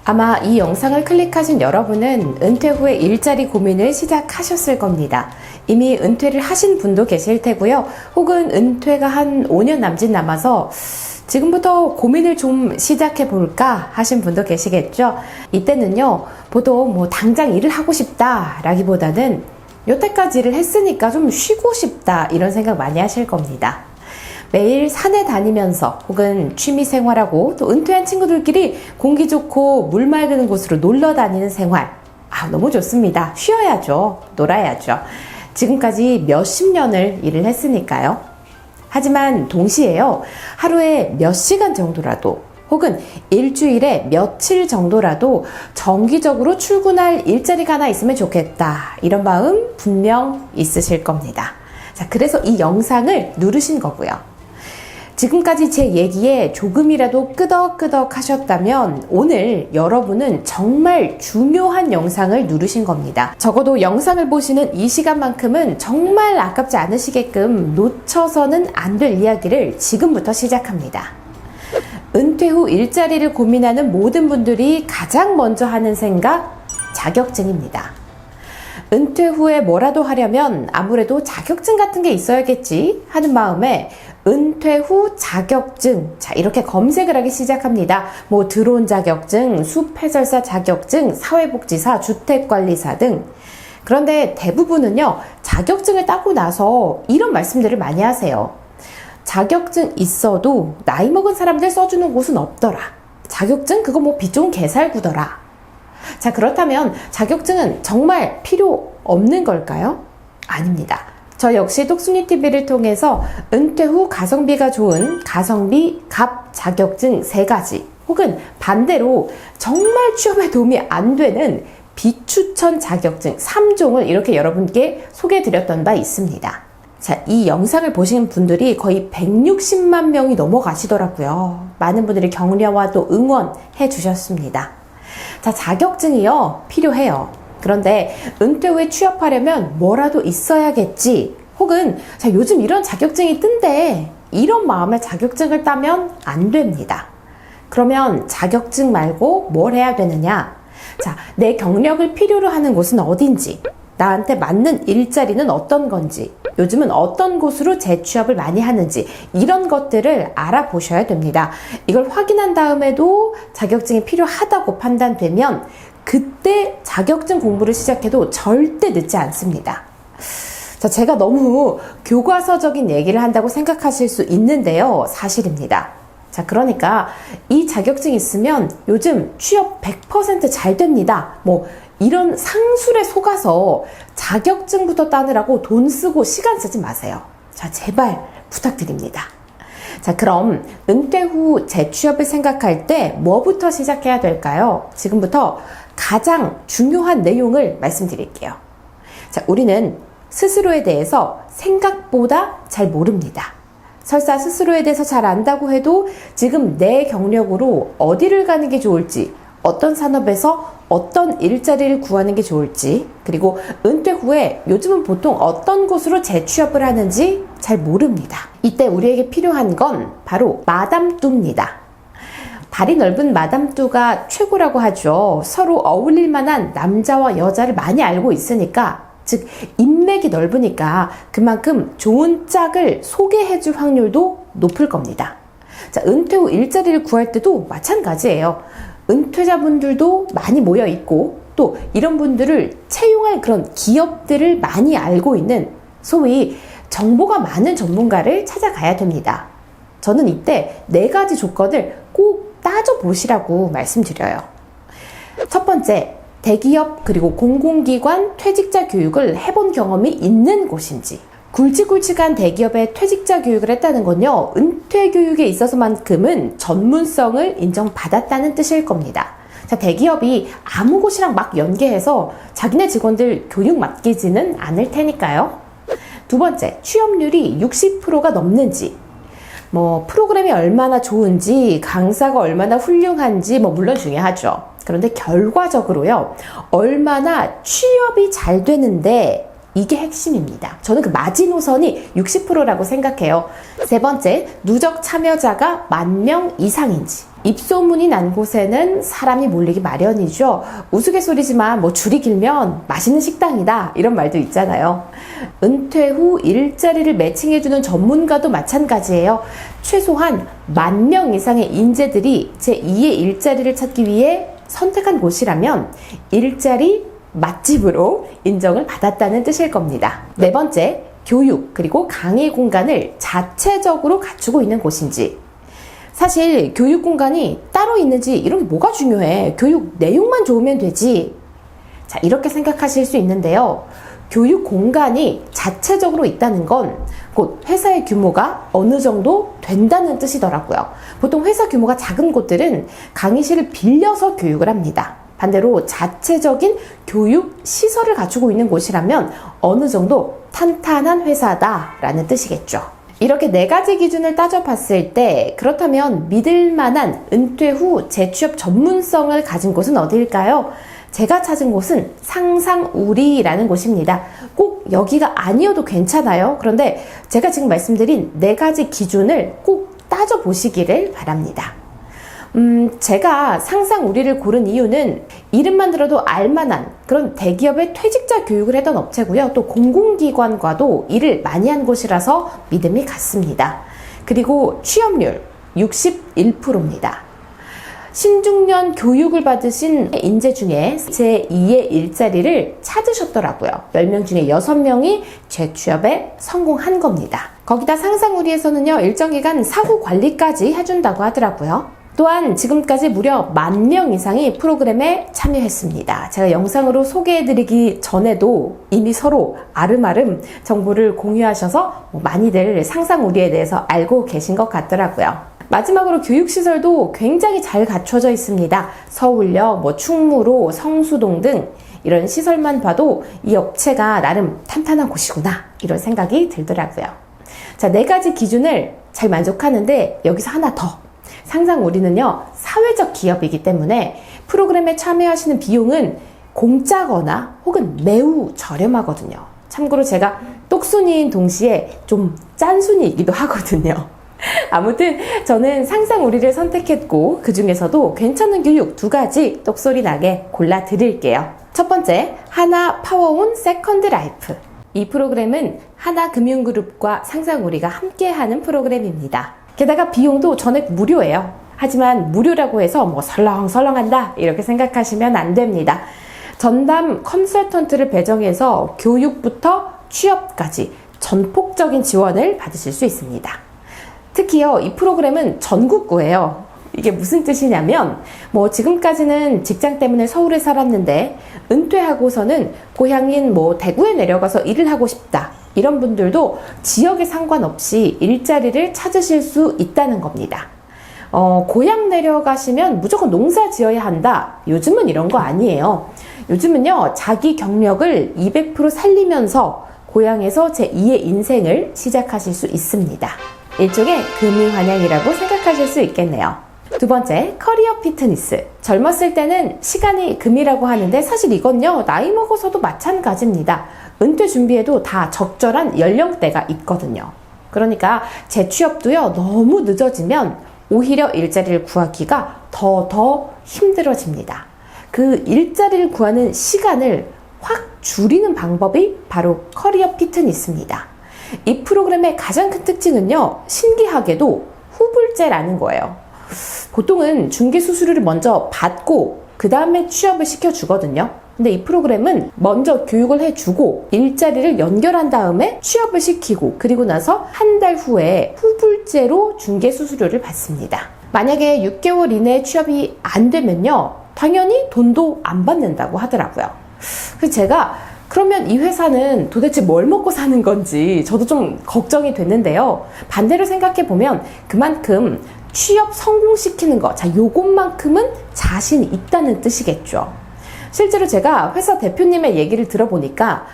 아마 이 영상을 클릭하신 여러분은 은퇴 후에 일자리 고민을 시작하셨을 겁니다. 이미 은퇴를 하신 분도 계실 테고요. 혹은 은퇴가 한 5년 남짓 남아서 지금부터 고민을 좀 시작해 볼까 하신 분도 계시겠죠. 이때는요, 보통 당장 일을 하고 싶다 라기보다는 여태까지 일을 했으니까 좀 쉬고 싶다 이런 생각 많이 하실 겁니다. 매일 산에 다니면서 혹은 취미 생활하고 또 은퇴한 친구들끼리 공기 좋고 물 맑은 곳으로 놀러 다니는 생활. 너무 좋습니다. 쉬어야죠. 놀아야죠. 지금까지 몇십 년을 일을 했으니까요. 하지만 동시에요, 하루에 몇 시간 정도라도 혹은 일주일에 며칠 정도라도 정기적으로 출근할 일자리가 하나 있으면 좋겠다. 이런 마음 분명 있으실 겁니다. 자, 그래서 이 영상을 누르신 거고요. 지금까지 제 얘기에 조금이라도 끄덕끄덕 하셨다면 오늘 여러분은 정말 중요한 영상을 누르신 겁니다. 적어도 영상을 보시는 이 시간만큼은 정말 아깝지 않으시게끔 놓쳐서는 안 될 이야기를 지금부터 시작합니다. 은퇴 후 일자리를 고민하는 모든 분들이 가장 먼저 하는 생각, 자격증입니다. 은퇴 후에 뭐라도 하려면 아무래도 자격증 같은 게 있어야겠지 하는 마음에 은퇴 후 자격증, 자, 이렇게 검색을 하기 시작합니다. 드론 자격증, 숲해설사 자격증, 사회복지사, 주택관리사 등. 그런데 대부분은요, 자격증을 따고 나서 이런 말씀들을 많이 하세요. 자격증 있어도 나이 먹은 사람들 써주는 곳은 없더라. 자격증 그거 빚 좋은 개살구더라. 자, 그렇다면 자격증은 정말 필요 없는 걸까요? 아닙니다. 저 역시 똑순이TV를 통해서 은퇴 후 가성비가 좋은 가성비 갑 자격증 3가지 혹은 반대로 정말 취업에 도움이 안 되는 비추천 자격증 3종을 이렇게 여러분께 소개해드렸던 바 있습니다. 자, 이 영상을 보시는 분들이 거의 160만 명이 넘어가시더라고요. 많은 분들이 격려와 또 응원해 주셨습니다. 자, 자격증이요, 필요해요. 그런데 은퇴 후에 취업하려면 뭐라도 있어야겠지. 혹은 요즘 이런 자격증이 뜬대. 이런 마음에 자격증을 따면 안 됩니다. 그러면 자격증 말고 뭘 해야 되느냐? 자, 내 경력을 필요로 하는 곳은 어딘지, 나한테 맞는 일자리는 어떤 건지, 요즘은 어떤 곳으로 재취업을 많이 하는지 이런 것들을 알아보셔야 됩니다. 이걸 확인한 다음에도 자격증이 필요하다고 판단되면 그때 자격증 공부를 시작해도 절대 늦지 않습니다. 자, 제가 너무 교과서적인 얘기를 한다고 생각하실 수 있는데요. 사실입니다. 자, 그러니까 이 자격증 있으면 요즘 취업 100% 잘 됩니다. 이런 상술에 속아서 자격증부터 따느라고 돈 쓰고 시간 쓰지 마세요. 자, 제발 부탁드립니다. 자, 그럼 은퇴 후 재취업을 생각할 때 뭐부터 시작해야 될까요? 지금부터 가장 중요한 내용을 말씀드릴게요. 자, 우리는 스스로에 대해서 생각보다 잘 모릅니다. 설사 스스로에 대해서 잘 안다고 해도 지금 내 경력으로 어디를 가는 게 좋을지, 어떤 산업에서 어떤 일자리를 구하는 게 좋을지, 그리고 은퇴 후에 요즘은 보통 어떤 곳으로 재취업을 하는지 잘 모릅니다. 이때 우리에게 필요한 건 바로 마담뚜입니다. 발이 넓은 마담뚜가 최고라고 하죠. 서로 어울릴 만한 남자와 여자를 많이 알고 있으니까, 즉 인맥이 넓으니까 그만큼 좋은 짝을 소개해줄 확률도 높을 겁니다. 자, 은퇴 후 일자리를 구할 때도 마찬가지예요. 은퇴자분들도 많이 모여 있고 또 이런 분들을 채용할 그런 기업들을 많이 알고 있는 소위 정보가 많은 전문가를 찾아가야 됩니다. 저는 이때 4가지 조건을 꼭 따져보시라고 말씀드려요. 첫 번째, 대기업 그리고 공공기관 퇴직자 교육을 해본 경험이 있는 곳인지. 굵직굵직한 대기업의 퇴직자 교육을 했다는 건요, 은퇴 교육에 있어서만큼은 전문성을 인정받았다는 뜻일 겁니다. 자, 대기업이 아무 곳이랑 막 연계해서 자기네 직원들 교육 맡기지는 않을 테니까요. 두 번째, 취업률이 60%가 넘는지. 프로그램이 얼마나 좋은지, 강사가 얼마나 훌륭한지 물론 중요하죠. 그런데 결과적으로요, 얼마나 취업이 잘 되는데 이게 핵심입니다. 저는 그 마지노선이 60%라고 생각해요. 세 번째, 누적 참여자가 10,000명 이상인지. 입소문이 난 곳에는 사람이 몰리기 마련이죠. 우스갯소리지만 뭐 줄이 길면 맛있는 식당이다 이런 말도 있잖아요. 은퇴 후 일자리를 매칭해주는 전문가도 마찬가지예요. 최소한 10,000명 이상의 인재들이 제2의 일자리를 찾기 위해 선택한 곳이라면 일자리 맛집으로 인정을 받았다는 뜻일 겁니다. 네 번째, 교육 그리고 강의 공간을 자체적으로 갖추고 있는 곳인지. 사실 교육 공간이 따로 있는지 이런 게 뭐가 중요해. 교육 내용만 좋으면 되지. 자, 이렇게 생각하실 수 있는데요. 교육 공간이 자체적으로 있다는 건 곧 회사의 규모가 어느 정도 된다는 뜻이더라고요. 보통 회사 규모가 작은 곳들은 강의실을 빌려서 교육을 합니다. 반대로 자체적인 교육 시설을 갖추고 있는 곳이라면 어느 정도 탄탄한 회사다라는 뜻이겠죠. 이렇게 4가지 기준을 따져봤을 때 그렇다면 믿을 만한 은퇴 후 재취업 전문성을 가진 곳은 어디일까요? 제가 찾은 곳은 상상우리라는 곳입니다. 꼭 여기가 아니어도 괜찮아요. 그런데 제가 지금 말씀드린 4가지 기준을 꼭 따져보시기를 바랍니다. 제가 상상우리를 고른 이유는 이름만 들어도 알만한 그런 대기업의 퇴직자 교육을 했던 업체고요. 또 공공기관과도 일을 많이 한 곳이라서 믿음이 갔습니다. 그리고 취업률 61%입니다. 신중년 교육을 받으신 인재 중에 제2의 일자리를 찾으셨더라고요. 10명 중에 6명이 재취업에 성공한 겁니다. 거기다 상상우리에서는요, 일정 기간 사후 관리까지 해준다고 하더라고요. 또한 지금까지 무려 10,000명 이상이 프로그램에 참여했습니다. 제가 영상으로 소개해드리기 전에도 이미 서로 아름아름 정보를 공유하셔서 많이들 상상우리에 대해서 알고 계신 것 같더라고요. 마지막으로 교육시설도 굉장히 잘 갖춰져 있습니다. 서울역, 충무로, 성수동 등 이런 시설만 봐도 이 업체가 나름 탄탄한 곳이구나 이런 생각이 들더라고요. 자, 4가지 기준을 잘 만족하는데 여기서 하나 더. 상상우리는요, 사회적 기업이기 때문에 프로그램에 참여하시는 비용은 공짜거나 혹은 매우 저렴하거든요. 참고로 제가 똑순이인 동시에 좀 짠순이이기도 하거든요. 아무튼 저는 상상우리를 선택했고 그 중에서도 괜찮은 교육 2가지 똑소리 나게 골라 드릴게요. 첫 번째, 하나 파워온 세컨드 라이프. 이 프로그램은 하나금융그룹과 상상우리가 함께하는 프로그램입니다. 게다가 비용도 전액 무료예요. 하지만 무료라고 해서 설렁설렁한다 이렇게 생각하시면 안 됩니다. 전담 컨설턴트를 배정해서 교육부터 취업까지 전폭적인 지원을 받으실 수 있습니다. 특히요, 이 프로그램은 전국구예요. 이게 무슨 뜻이냐면 지금까지는 직장 때문에 서울에 살았는데 은퇴하고서는 고향인 대구에 내려가서 일을 하고 싶다. 이런 분들도 지역에 상관없이 일자리를 찾으실 수 있다는 겁니다. 고향 내려가시면 무조건 농사 지어야 한다. 요즘은 이런 거 아니에요. 요즘은요, 자기 경력을 200% 살리면서 고향에서 제2의 인생을 시작하실 수 있습니다. 일종의 금이환영이라고 생각하실 수 있겠네요. 2번째, 커리어 피트니스. 젊었을 때는 시간이 금이라고 하는데 사실 이건요, 나이 먹어서도 마찬가지입니다. 은퇴 준비에도 다 적절한 연령대가 있거든요. 그러니까 재취업도요, 너무 늦어지면 오히려 일자리를 구하기가 더 힘들어집니다. 그 일자리를 구하는 시간을 확 줄이는 방법이 바로 커리어 피트니스입니다. 이 프로그램의 가장 큰 특징은요, 신기하게도 후불제라는 거예요. 보통은 중개수수료를 먼저 받고 그 다음에 취업을 시켜주거든요. 근데 이 프로그램은 먼저 교육을 해주고 일자리를 연결한 다음에 취업을 시키고 그리고 나서 한 달 후에 후불제로 중개수수료를 받습니다. 만약에 6개월 이내에 취업이 안 되면요, 당연히 돈도 안 받는다고 하더라고요. 그래서 제가 그러면 이 회사는 도대체 뭘 먹고 사는 건지 저도 좀 걱정이 됐는데요. 반대로 생각해보면 그만큼 취업 성공시키는 거, 요것만큼은 자신이 있다는 뜻이겠죠. 실제로 제가 회사 대표님의 얘기를 들어보니까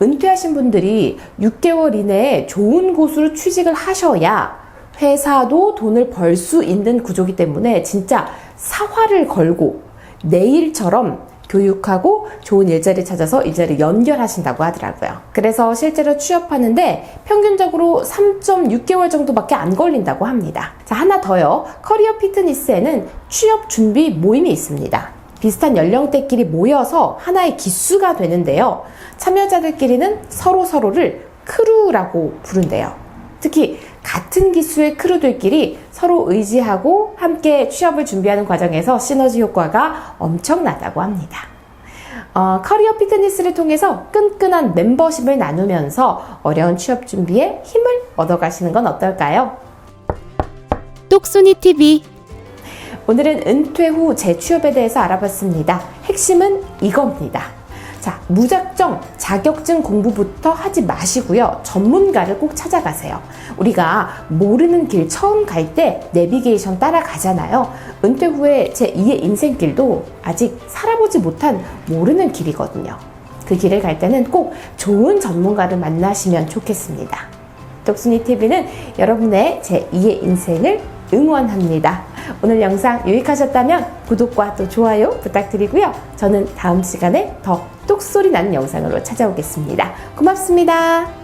은퇴하신 분들이 6개월 이내에 좋은 곳으로 취직을 하셔야 회사도 돈을 벌 수 있는 구조이기 때문에 진짜 사활을 걸고 내일처럼 교육하고 좋은 일자리 찾아서 일자리 연결하신다고 하더라고요. 그래서 실제로 취업하는데 평균적으로 3.6개월 정도밖에 안 걸린다고 합니다. 자, 하나 더요. 커리어 피트니스에는 취업 준비 모임이 있습니다. 비슷한 연령대끼리 모여서 하나의 기수가 되는데요. 참여자들끼리는 서로를 크루라고 부른대요. 특히 같은 기수의 크루들끼리 서로 의지하고 함께 취업을 준비하는 과정에서 시너지 효과가 엄청나다고 합니다. 커리어 피트니스를 통해서 끈끈한 멤버십을 나누면서 어려운 취업 준비에 힘을 얻어가시는 건 어떨까요? 똑순이TV. 오늘은 은퇴 후 재취업에 대해서 알아봤습니다. 핵심은 이겁니다. 자, 무작정 자격증 공부부터 하지 마시고요. 전문가를 꼭 찾아가세요. 우리가 모르는 길 처음 갈 때 내비게이션 따라가잖아요. 은퇴 후에 제2의 인생길도 아직 살아보지 못한 모르는 길이거든요. 그 길을 갈 때는 꼭 좋은 전문가를 만나시면 좋겠습니다. 똑순이TV는 여러분의 제2의 인생을 응원합니다. 오늘 영상 유익하셨다면 구독과 또 좋아요 부탁드리고요. 저는 다음 시간에 더 똑소리 나는 영상으로 찾아오겠습니다. 고맙습니다.